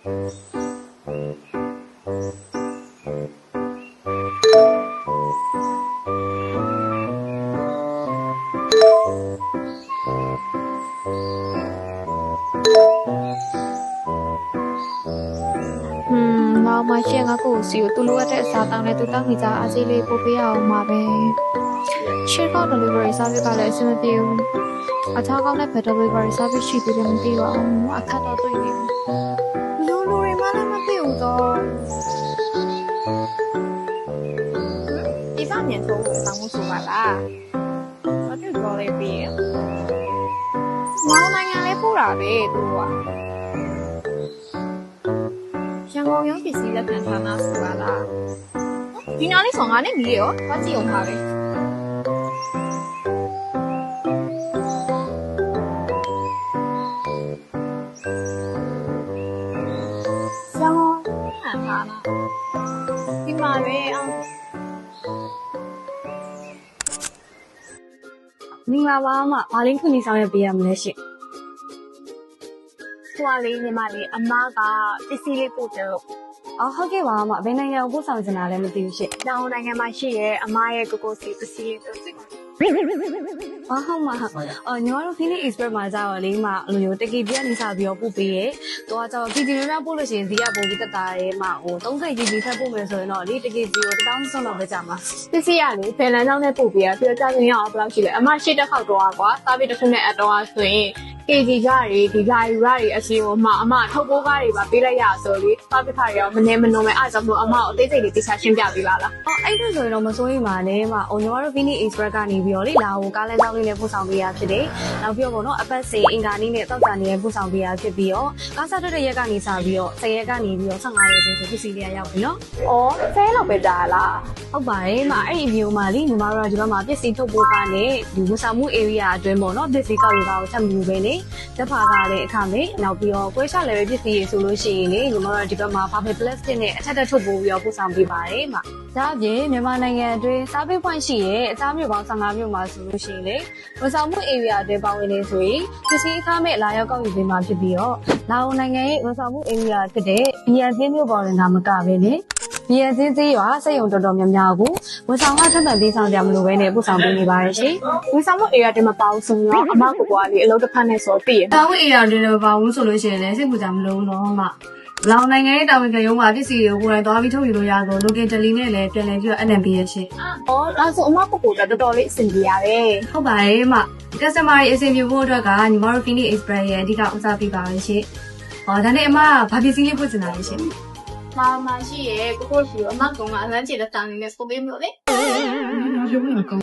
နောက်မှရှင့်ငါကိုစီကိုသူလိုအပ်တဲ့အစားတောင်းနဲ့သူတောင်းနေကြအားကြီးလေးပို့ပေးရအောင်ပါပဲရှင့်က delivery service ကလည်းအဆင်မပြေဘူးအခြားကောင်းတဲ့ delivery service ရှိသေးတယ်မသိပါဘူးအခက်တော့တွေ့နေဘူးလူတွေမှလည်းမသိဘူးတော့ဒီစမြန်ဆုံးကိုစောင်းမှုဆိုပါလားမသိတော့လေးပြီးမောင်နိုင်ငံလေးပို့တာပဲသူကရန်ကုန်ရောက်ပစ္စည်းလက်ခံထားမှဆိုပါလားဒီနားလေးဆောင်ကနေမီးရောဘာကြည့်အောင်ပါပဲရန်ကုန်ဟန်ထားလားဒီမှာပဲအောင်မင်္ဂလာပါအမဘာလင်းခွင့်နေဆောင်ရပေးရမလဲရှင်ဟိုလေးညီမလေးအမကပစ္စည်းလေးပို့တယ်လို့ဟုတ်ကဲ့ပါအမဘယ်နိုင်ငံကိုပို့ဆောင်ချင်တာလဲမသိဘူးရှင်တောင်နိုင်ငံမှာရှိရဲ့အမရဲ့ကိုစီပစ္စည်းလေးတို့ဟုတ်မှာညီမတို့ Phoenix Express မှာကြာတော့လေမလိုမျိုးတကီပြနေစားပြီးတော့ပို့ပေးရဲ့တော့ကျတော့ KG များပို့လို့ရှိရင်ဈေးကပိုပြီးတက်တာရဲ့မဟို30 KG ထပ်ပို့မယ်ဆိုရင်တော့လေတကီစီကို1000ဆုံးတော့ပဲကြာမှာပစ္စည်းရလေဘယ်လမ်းကြောင်းနဲ့ပို့ပေးရပြောကြရင်အောင်ဘယ်လောက်ရှိလဲအမရှိတစ်ခေါက်တော့ကွာစားပြီးတစ်ခုနဲ့အတော့ဆိုရင်KG ကြတွေဒီလာယူရတွေအစီကိုမှအမထုတ်ပိုးကားတွေပါပေးလိုက်ရဆိုလေစားပစ်ခါတွေရောမနေမနှုံမဲ့အားကြောင့်မို့အမကိုအသေးစိတ်လေးတိကျရှင်းပြပေးပါလားအဲ့ဒါဆိုရင်တော့မစိုးရိမ်ပါနဲ့မညီမတို့ Phoenix Express ကနေပြီးတော့လေလာဟိုကားလမ်းကြောင်းလေးနဲ့ပို့ဆောင်ပေးရဖြစ်တယ်နောက်ပြီးတော့ပေါ့နော်အပတ်စဉ်အင်္ဂါနေ့နဲ့တောက်ကြနေ့ပို့ဆောင်ပေးရဖြစ်ပြီးတော့ကားစားတဲ့ရက်ကနေစပြီးတော့10ရက်ကနေပြီးတော့15ရက်ဆိုပစ္စည်းလေးရောက်ပြီနော်10လောက်ပဲကြာလားဟုတ်ပါတယ်မအဲ့ဒီအမျိုးမှာလေညီမတို့ကဒီဘက်မှာပစ္စည်းထုတ်ပိုးကားနဲ့ဒီဝန်ဆောင်မှု area အတွင်းပေါ့နော်ပစ္စည်းကောက်ယူတာကိုချက်မယူပဲနေတက်ဖာကားတဲ့အခါမှာနောက်ပြီးတော့ကွဲချလည်းပဲပစ္စည်းရဆိုလို့ရှိရင်လေညီမတို့ဒီဘက်မှာ public plastic နဲ့အထက်ထပ်ထုတ်ပိုးပြီးတော့ပို့ဆောင်ပေးပါတယ်မဒါအပြင်မြန်မာနိုင်ငံအတွင်းစားပေးဖွင့်ရှိရဲ့အစားမျိုးပေါင်း15မျိုးမှာဆိုလို့ရှိရင်လေဝန်ဆောင်မှု area အတွင်းပေါင်းဝင်နေဆိုရင်ပစ္စည်းအခမဲ့လာရောက်ကောက်ယူပေးမှာဖြစ်ပြီးတော့လာအိုနိုင်ငံရဲ့ဝန်ဆောင်မှု area ဖြစ်တဲ့ BNC မျိုးပေါ်ရင်ဒါမကပဲလေBNC သေးရွာစက်ရုံတော်တော်များများကိုဝန်ဆောင်ခထပ်မံပေးဆောင်ကြမလို့ပဲနဲ့ပို့ဆောင်ပေးနေပါရရှင်ဝန်ဆောင်မှု area တွေမှာပါအောင်ဆိုတော့အမကိုကွာလေအလုပ်တစ်ဖက်နဲ့ဆိုပြီးတာဝန် area တွေတော့ပါဘူးဆိုလို့ရှိရင်လည်းစိတ်ပူကြမလို့တော့မှလောင်နိုင်ငံရဲ့တာဝန်ခံရုံးမှာပစ္စည်းတွေကိုကိုယ်တိုင်သွားပြီးထုတ်ယူလို့ရဆို local deli နဲ့လည်းပြန်လည်ပြီးတော့ NMB ရရှင်ဒါဆိုအမကိုတော်တော်လေးအဆင်ပြေရတယ်ဟုတ်ပါတယ်မ customer တွေအဆင်ပြေဖို့အတွက်ကညီမတို့ Phoenix Express ရဲ့အဓိကဦးစားပေးပါပဲရှင်ဒါနဲ့အမကဘာပစ္စည်းလေးပို့ချင်တာလဲရှင်မရှိရဲ့ကိုရှိရောအမကောင်ကအလန်းချေတဲ့တာနေနဲ့စကိုပေးမလို့လေရုံးရကော